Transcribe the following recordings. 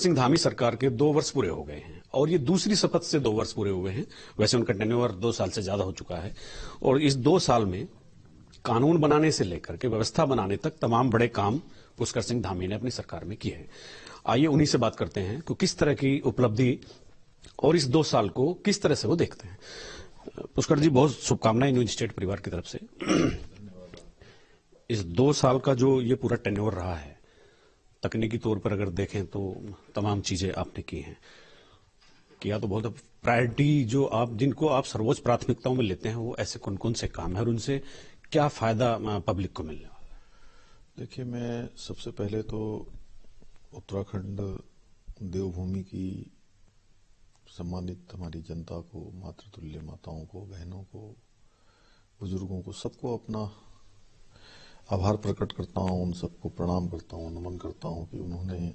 सिंह धामी सरकार के 2 वर्ष पूरे हो गए हैं और ये दूसरी शपथ से 2 वर्ष पूरे हुए हैं। वैसे उनका टेन्योर 2 साल से ज्यादा हो चुका है और इस 2 साल में कानून बनाने से लेकर के व्यवस्था बनाने तक तमाम बड़े काम पुष्कर सिंह धामी ने अपनी सरकार में किए हैं। आइए उन्हीं से बात करते हैं कि किस तरह की उपलब्धि और इस 2 साल को किस तरह से वो देखते हैं। पुष्कर जी, बहुत शुभकामनाएं न्यूज स्टेट परिवार की तरफ से। इस 2 साल का जो ये पूरा टेन्योर रहा है, तकनीकी तौर पर अगर देखें तो तमाम चीजें आपने की हैं, किया तो बहुत। प्रायोरिटी जो आप जिनको आप सर्वोच्च प्राथमिकताओं में लेते हैं वो ऐसे कौन कौन से काम है और उनसे क्या फायदा पब्लिक को मिलने वाला है? देखिए, मैं सबसे पहले तो उत्तराखंड देवभूमि की सम्मानित हमारी जनता को, मातृतुल्य माताओं को, बहनों को, बुजुर्गों को, सबको अपना आभार प्रकट करता हूं, उन सबको प्रणाम करता हूं, नमन करता हूं कि उन्होंने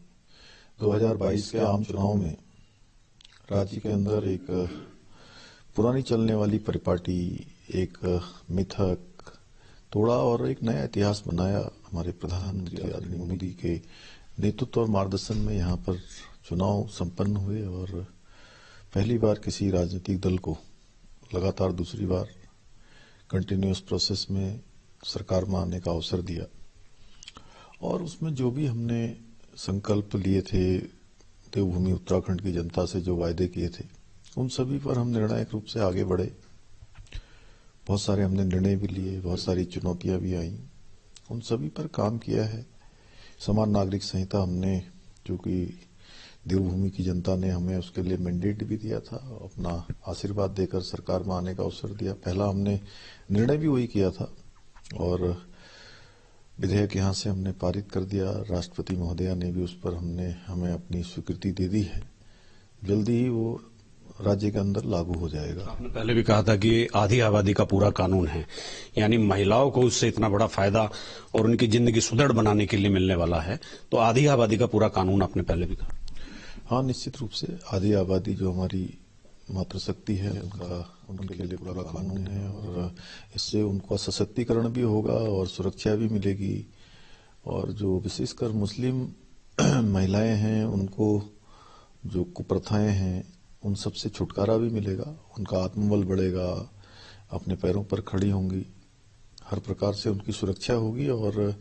2022 के आम चुनाव में राज्य के अंदर एक पुरानी चलने वाली परिपाटी, एक मिथक तोड़ा और एक नया इतिहास बनाया। हमारे प्रधानमंत्री आदरणीय मोदी के नेतृत्व और मार्गदर्शन में यहाँ पर चुनाव संपन्न हुए और पहली बार किसी राजनीतिक दल को लगातार दूसरी बार कंटिन्यूअस प्रोसेस में सरकार में आने का अवसर दिया और उसमें जो भी हमने संकल्प लिए थे, देवभूमि उत्तराखंड की जनता से जो वायदे किए थे, उन सभी पर हम निर्णायक रूप से आगे बढ़े। बहुत सारे हमने निर्णय भी लिए, बहुत सारी चुनौतियां भी आईं, उन सभी पर काम किया है। समान नागरिक संहिता हमने, जो कि देवभूमि की जनता ने हमें उसके लिए मैंडेट भी दिया था, अपना आशीर्वाद देकर सरकार में आने का अवसर दिया। पहला हमने निर्णय भी वही किया था और विधेयक यहाँ से हमने पारित कर दिया। राष्ट्रपति महोदया ने भी उस पर हमें अपनी स्वीकृति दे दी है। जल्दी ही वो राज्य के अंदर लागू हो जाएगा। आपने पहले भी कहा था कि आधी आबादी का पूरा कानून है, यानी महिलाओं को उससे इतना बड़ा फायदा और उनकी जिंदगी सुदृढ़ बनाने के लिए मिलने वाला है, तो आधी आबादी का पूरा कानून आपने पहले भी कहा। हाँ, निश्चित रूप से आधी आबादी जो हमारी मातृशक्ति है, उनके लिए पूरा कानून है और इससे उनका सशक्तिकरण भी होगा और सुरक्षा भी मिलेगी। और जो विशेषकर मुस्लिम महिलाएं हैं, उनको जो कुप्रथाएं हैं, उन सब से छुटकारा भी मिलेगा, उनका आत्मबल बढ़ेगा, अपने पैरों पर खड़ी होंगी, हर प्रकार से उनकी सुरक्षा होगी। और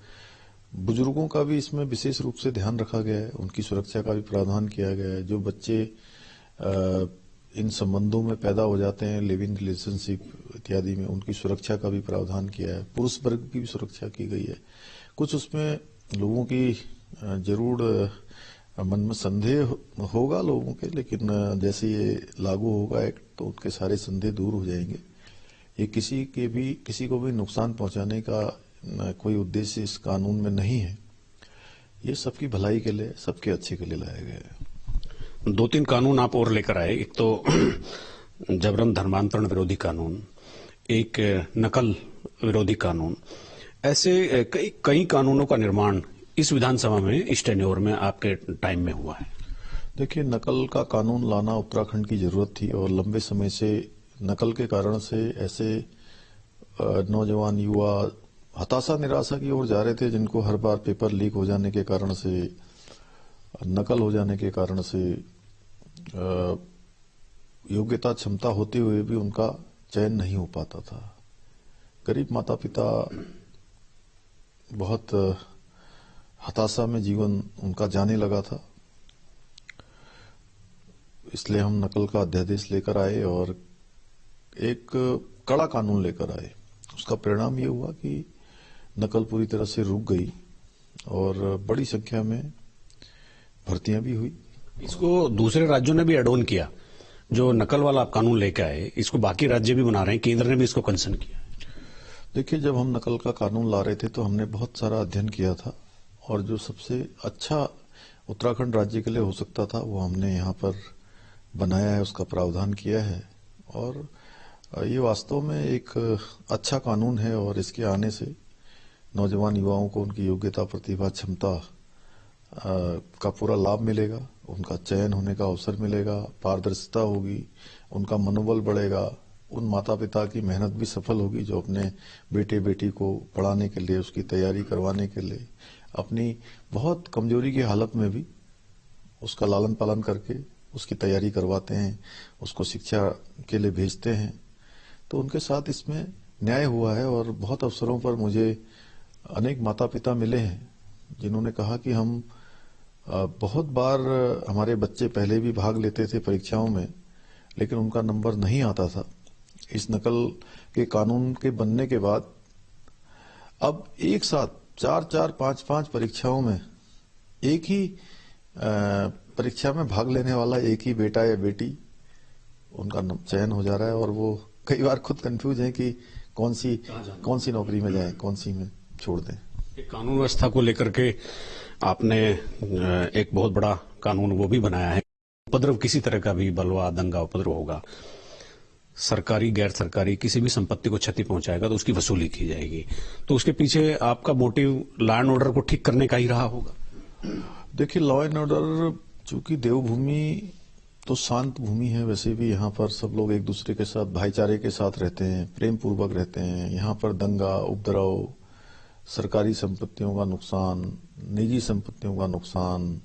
बुजुर्गों का भी इसमें विशेष रूप से ध्यान रखा गया है, उनकी सुरक्षा का भी प्रावधान किया गया है। जो बच्चे इन संबंधों में पैदा हो जाते हैं, लिव इन रिलेशनशिप इत्यादि में, उनकी सुरक्षा का भी प्रावधान किया है। पुरुष वर्ग की भी सुरक्षा की गई है। कुछ उसमें लोगों की जरूर मन में संदेह होगा लोगों के, लेकिन जैसे ये लागू होगा एक्ट तो उनके सारे संदेह दूर हो जाएंगे। ये किसी को भी नुकसान पहुंचाने का कोई उद्देश्य इस कानून में नहीं है। ये सबकी भलाई के लिए, सबके अच्छे के लिए लाया गया है। 2-3 कानून आप और लेकर आए। एक तो जबरन धर्मांतरण विरोधी कानून, एक नकल विरोधी कानून। ऐसे कई कानूनों का निर्माण इस विधानसभा में, इस टेन्योर में आपके टाइम में हुआ है। देखिए, नकल का कानून लाना उत्तराखंड की जरूरत थी और लंबे समय से नकल के कारण से ऐसे नौजवान युवा हताशा निराशा की ओर जा रहे थे, जिनको हर बार पेपर लीक हो जाने के कारण से, नकल हो जाने के कारण से योग्यता क्षमता होते हुए भी उनका चयन नहीं हो पाता था। गरीब माता पिता बहुत हताशा में जीवन उनका जाने लगा था। इसलिए हम नकल का अध्यादेश लेकर आए और एक कड़ा कानून लेकर आए। उसका परिणाम ये हुआ कि नकल पूरी तरह से रुक गई और बड़ी संख्या में भर्तियां भी हुई। इसको दूसरे राज्यों ने भी एड ऑन किया। जो नकल वाला आप कानून लेके आए, इसको बाकी राज्य भी बना रहे हैं, केंद्र ने भी इसको कंसर्न किया। देखिए, जब हम नकल का कानून ला रहे थे तो हमने बहुत सारा अध्ययन किया था और जो सबसे अच्छा उत्तराखंड राज्य के लिए हो सकता था वो हमने यहाँ पर बनाया है, उसका प्रावधान किया है। और ये वास्तव में एक अच्छा कानून है और इसके आने से नौजवान युवाओं को उनकी योग्यता, प्रतिभा, क्षमता का पूरा लाभ मिलेगा, उनका चयन होने का अवसर मिलेगा, पारदर्शिता होगी, उनका मनोबल बढ़ेगा, उन माता पिता की मेहनत भी सफल होगी जो अपने बेटे बेटी को पढ़ाने के लिए, उसकी तैयारी करवाने के लिए अपनी बहुत कमजोरी की हालत में भी उसका लालन पालन करके उसकी तैयारी करवाते हैं, उसको शिक्षा के लिए भेजते हैं। तो उनके साथ इसमें न्याय हुआ है और बहुत अवसरों पर मुझे अनेक माता पिता मिले हैं जिन्होंने कहा कि हम बहुत बार हमारे बच्चे पहले भी भाग लेते थे परीक्षाओं में, लेकिन उनका नंबर नहीं आता था। इस नकल के कानून के बनने के बाद अब एक साथ 4-4, 5-5 परीक्षाओं में एक ही परीक्षा में भाग लेने वाला एक ही बेटा या बेटी उनका चयन हो जा रहा है और वो कई बार खुद कंफ्यूज है कि कौन सी नौकरी में जाएं, कौन सी में छोड़ दें। कानून व्यवस्था को लेकर के आपने एक बहुत बड़ा कानून वो भी बनाया है, उपद्रव किसी तरह का भी बलवा दंगा उपद्रव होगा, सरकारी गैर सरकारी किसी भी संपत्ति को क्षति पहुंचाएगा तो उसकी वसूली की जाएगी। तो उसके पीछे आपका मोटिव लॉ एंड ऑर्डर को ठीक करने का ही रहा होगा। देखिए, लॉ एंड ऑर्डर, चूंकि देवभूमि तो शांत भूमि है, वैसे भी यहाँ पर सब लोग एक दूसरे के साथ भाईचारे के साथ रहते हैं, प्रेम पूर्वक रहते हैं। यहाँ पर दंगा, उपद्रव, सरकारी संपत्तियों का नुकसान, निजी संपत्तियों का नुकसान,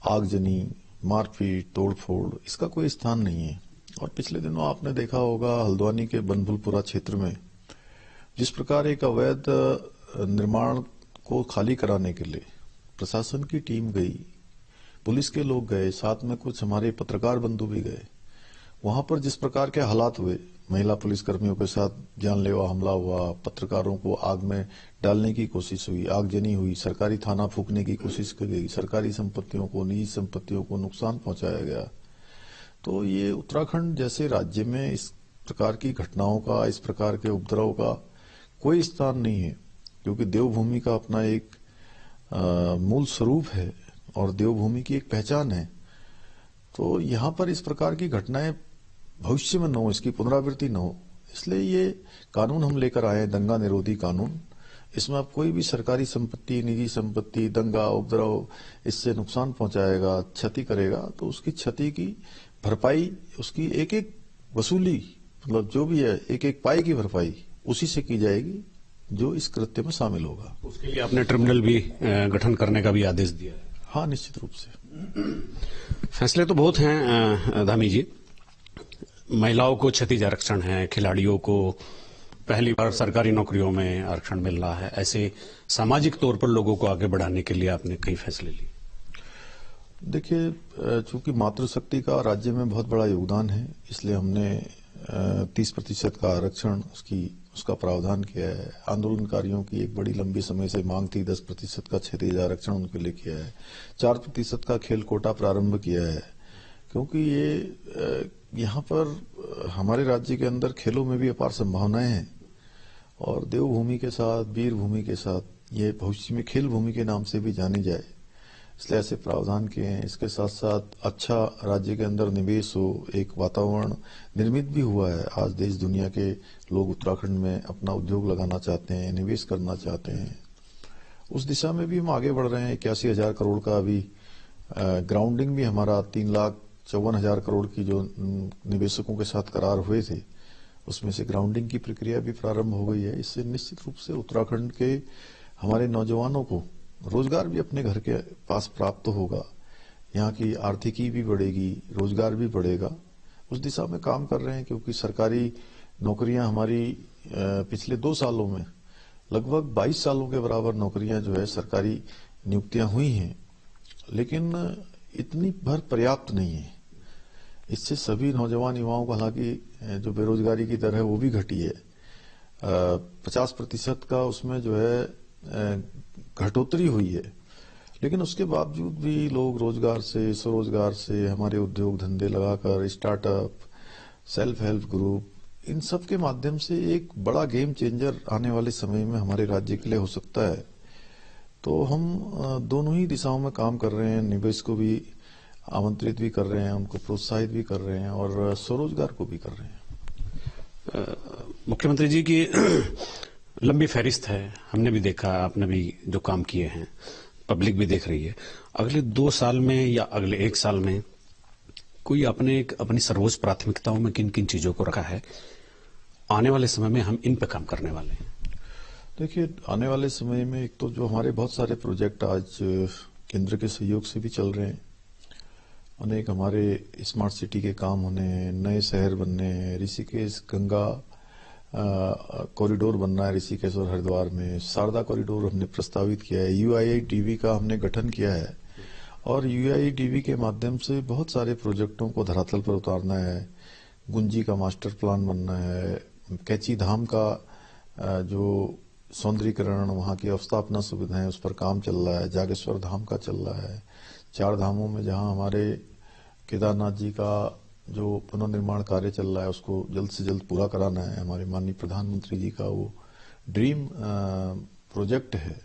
आगजनी, मारपीट, तोड़फोड़, इसका कोई स्थान नहीं है। और पिछले दिनों आपने देखा होगा हल्द्वानी के बनभुलपुरा क्षेत्र में जिस प्रकार एक अवैध निर्माण को खाली कराने के लिए प्रशासन की टीम गई, पुलिस के लोग गए, साथ में कुछ हमारे पत्रकार बंधु भी गए। वहां पर जिस प्रकार के हालात हुए, महिला पुलिसकर्मियों के साथ जानलेवा हमला हुआ, पत्रकारों को आग में डालने की कोशिश हुई, आगजनी हुई, सरकारी थाना फूंकने की कोशिश की गई, सरकारी संपत्तियों को, निजी संपत्तियों को नुकसान पहुंचाया गया। तो ये उत्तराखंड जैसे राज्य में इस प्रकार की घटनाओं का, इस प्रकार के उपद्रव का कोई स्थान नहीं है, क्योंकि देवभूमि का अपना एक मूल स्वरूप है और देवभूमि की एक पहचान है। तो यहाँ पर इस प्रकार की घटनाएं भविष्य में न हो, इसकी पुनरावृत्ति न हो, इसलिए ये कानून हम लेकर आए, दंगा निरोधी कानून। इसमें अब कोई भी सरकारी संपत्ति, निजी संपत्ति, दंगा, उपद्रव, इससे नुकसान पहुंचाएगा, क्षति करेगा, तो उसकी क्षति की भरपाई, उसकी एक एक वसूली, मतलब जो भी है एक एक पाई की भरपाई उसी से की जाएगी जो इस कृत्य में शामिल होगा। उसके लिए आपने ट्रिब्यूनल भी गठन करने का भी आदेश दिया है? हाँ, निश्चित रूप से। फैसले तो बहुत हैं धामी जी। महिलाओं को क्षतिज आरक्षण है, खिलाड़ियों को पहली बार सरकारी नौकरियों में आरक्षण मिल रहा है, ऐसे सामाजिक तौर पर लोगों को आगे बढ़ाने के लिए आपने कई फैसले लिए। देखिए, चूंकि मातृशक्ति का राज्य में बहुत बड़ा योगदान है, इसलिए हमने 30% का आरक्षण उसका प्रावधान किया है। आंदोलनकारियों की एक बड़ी लंबी समय से मांग थी, 10% का क्षतिज आरक्षण उनके लिए किया है। 4% का खेल कोटा प्रारंभ किया है, क्योंकि ये यहाँ पर हमारे राज्य के अंदर खेलों में भी अपार संभावनाएं हैं और देवभूमि के साथ, वीर भूमि के साथ ये भविष्य में खेल भूमि के नाम से भी जानी जाए, इसलिए ऐसे प्रावधान किए हैं। इसके साथ साथ अच्छा राज्य के अंदर निवेश हो, एक वातावरण निर्मित भी हुआ है। आज देश दुनिया के लोग उत्तराखंड में अपना उद्योग लगाना चाहते हैं, निवेश करना चाहते हैं। उस दिशा में भी हम आगे बढ़ रहे हैं। 81,000 करोड़ का अभी ग्राउंडिंग भी हमारा 3,54,000 करोड़ की जो निवेशकों के साथ करार हुए थे, उसमें से ग्राउंडिंग की प्रक्रिया भी प्रारंभ हो गई है। इससे निश्चित रूप से उत्तराखंड के हमारे नौजवानों को रोजगार भी अपने घर के पास प्राप्त होगा, यहाँ की आर्थिकी भी बढ़ेगी, रोजगार भी बढ़ेगा। उस दिशा में काम कर रहे हैं, क्योंकि सरकारी नौकरियां हमारी पिछले 2 सालों में लगभग 22 सालों के बराबर नौकरियां जो है सरकारी नियुक्तियां हुई हैं, लेकिन इतनी भर पर्याप्त नहीं है। इससे सभी नौजवान युवाओं को, हालांकि जो बेरोजगारी की दर है वो भी घटी है, 50% का उसमें जो है घटोतरी हुई है, लेकिन उसके बावजूद भी लोग रोजगार से, स्वरोजगार से, हमारे उद्योग धंधे लगाकर, स्टार्टअप, सेल्फ हेल्प ग्रुप, इन सब के माध्यम से एक बड़ा गेम चेंजर आने वाले समय में हमारे राज्य के लिए हो सकता है। तो हम दोनों ही दिशाओं में काम कर रहे हैं, निवेश को भी आमंत्रित भी कर रहे हैं, उनको प्रोत्साहित भी कर रहे हैं और स्वरोजगार को भी कर रहे हैं। मुख्यमंत्री जी की लंबी फहरिस्त है, हमने भी देखा, आपने भी जो काम किए हैं, पब्लिक भी देख रही है। अगले 2 साल में या अगले 1 साल में कोई आपने अपनी सर्वोच्च प्राथमिकताओं में किन किन चीजों को रखा है? आने वाले समय में हम इन पे काम करने वाले हैं। देखिए, आने वाले समय में एक तो जो हमारे बहुत सारे प्रोजेक्ट आज केंद्र के सहयोग से भी चल रहे हैं, अनेक हमारे स्मार्ट सिटी के काम होने हैं, नए शहर बनने हैं, ऋषिकेश गंगा कॉरिडोर बनना है ऋषिकेश और हरिद्वार में, शारदा कॉरिडोर हमने प्रस्तावित किया है, यूआईडीबी का हमने गठन किया है और यूआईडीबी के माध्यम से बहुत सारे प्रोजेक्टों को धरातल पर उतारना है। गुंजी का मास्टर प्लान बनना है, कैची धाम का जो सौंदर्यीकरण, वहां की अवस्थापना सुविधाएं, उस पर काम चल रहा है। जागेश्वर धाम का चल रहा है। 4 धामों में जहां हमारे केदारनाथ जी का जो पुनर्निर्माण कार्य चल रहा है उसको जल्द से जल्द पूरा कराना है। हमारे माननीय प्रधानमंत्री जी का वो ड्रीम प्रोजेक्ट है।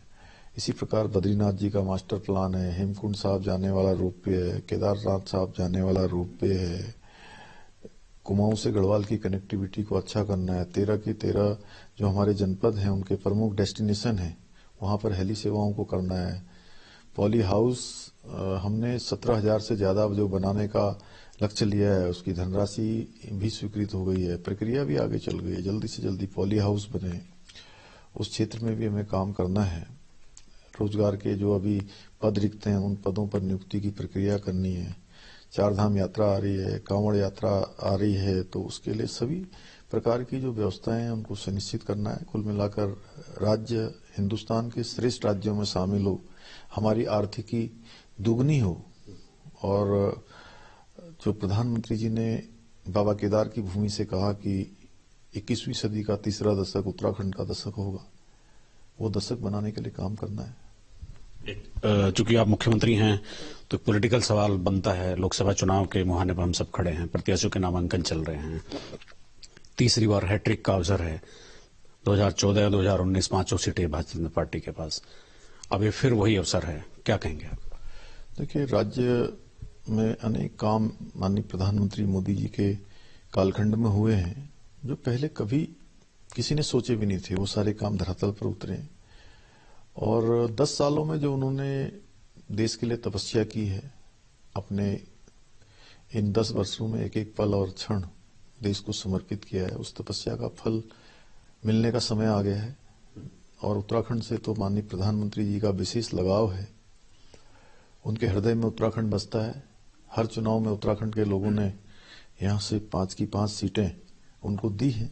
इसी प्रकार बद्रीनाथ जी का मास्टर प्लान है, हेमकुंड साहब जाने वाला रोपवे है, केदारनाथ साहब जाने वाला रोपवे है, कुमाऊं से गढ़वाल की कनेक्टिविटी को अच्छा करना है। 13 की 13 जो हमारे जनपद हैं उनके प्रमुख डेस्टिनेशन हैं वहां पर हेली सेवाओं को करना है। पॉली हाउस हमने 17,000 से ज्यादा जो बनाने का लक्ष्य लिया है उसकी धनराशि भी स्वीकृत हो गई है, प्रक्रिया भी आगे चल गई है। जल्दी से जल्दी पॉली हाउस बने, उस क्षेत्र में भी हमें काम करना है। रोजगार के जो अभी पद रिक्त हैं उन पदों पर नियुक्ति की प्रक्रिया करनी है। 4 धाम यात्रा आ रही है, कांवड़ यात्रा आ रही है, तो उसके लिए सभी प्रकार की जो व्यवस्थाएं हैं उनको सुनिश्चित करना है। कुल मिलाकर राज्य हिंदुस्तान के श्रेष्ठ राज्यों में शामिल हो, हमारी आर्थिकी दुगनी हो और जो प्रधानमंत्री जी ने बाबा केदार की भूमि से कहा कि 21वीं सदी का तीसरा दशक उत्तराखंड का दशक होगा, वो दशक बनाने के लिए काम करना है। चूंकि आप मुख्यमंत्री हैं तो पॉलिटिकल सवाल बनता है। लोकसभा चुनाव के मुहाने पर हम सब खड़े हैं, प्रत्याशियों के नामांकन चल रहे हैं, तीसरी बार हैट्रिक का अवसर है। 2014 2019 पांचों सीटें भारतीय जनता पार्टी के पास, अब ये फिर वही अवसर है, क्या कहेंगे आप? देखिए, राज्य में अनेक काम माननीय प्रधानमंत्री मोदी जी के कालखंड में हुए हैं जो पहले कभी किसी ने सोचे भी नहीं थे। वो सारे काम धरातल पर उतरे और 10 सालों में जो उन्होंने देश के लिए तपस्या की है, अपने इन 10 वर्षों में एक एक पल और क्षण देश को समर्पित किया है, उस तपस्या का फल मिलने का समय आ गया है। और उत्तराखंड से तो माननीय प्रधानमंत्री जी का विशेष लगाव है, उनके हृदय में उत्तराखंड बसता है। हर चुनाव में उत्तराखंड के लोगों ने यहां से 5 की 5 सीटें उनको दी हैं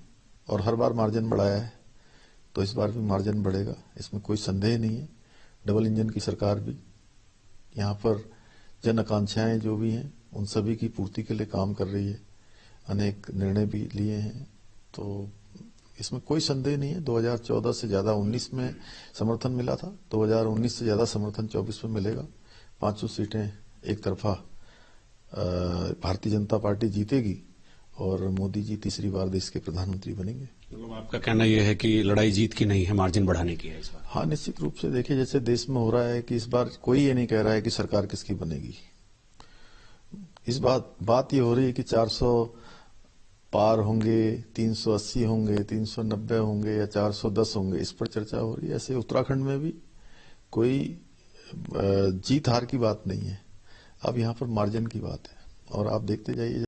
और हर बार मार्जिन बढ़ाया है, तो इस बार भी मार्जिन बढ़ेगा, इसमें कोई संदेह नहीं है। डबल इंजन की सरकार भी यहाँ पर जन आकांक्षाएं जो भी हैं उन सभी की पूर्ति के लिए काम कर रही है, अनेक निर्णय भी लिए हैं, तो इसमें कोई संदेह नहीं है। 2014 से ज्यादा 19 में समर्थन मिला था, 2019 से ज्यादा समर्थन 24 में मिलेगा। 500 सीटें एक तरफा भारतीय जनता पार्टी जीतेगी और मोदी जी तीसरी बार देश के प्रधानमंत्री बनेंगे। मतलब आपका कहना यह है कि लड़ाई जीत की नहीं है, मार्जिन बढ़ाने की है इस बार? हाँ, निश्चित रूप से। देखिए, जैसे देश में हो रहा है कि इस बार कोई ये नहीं कह रहा है कि सरकार किसकी बनेगी। इस बात ये हो रही है कि 400 पार होंगे, 380 होंगे, 390 होंगे या 410 होंगे, इस पर चर्चा हो रही है। ऐसे उत्तराखंड में भी कोई जीत हार की बात नहीं है, अब यहाँ पर मार्जिन की बात है और आप देखते जाइए।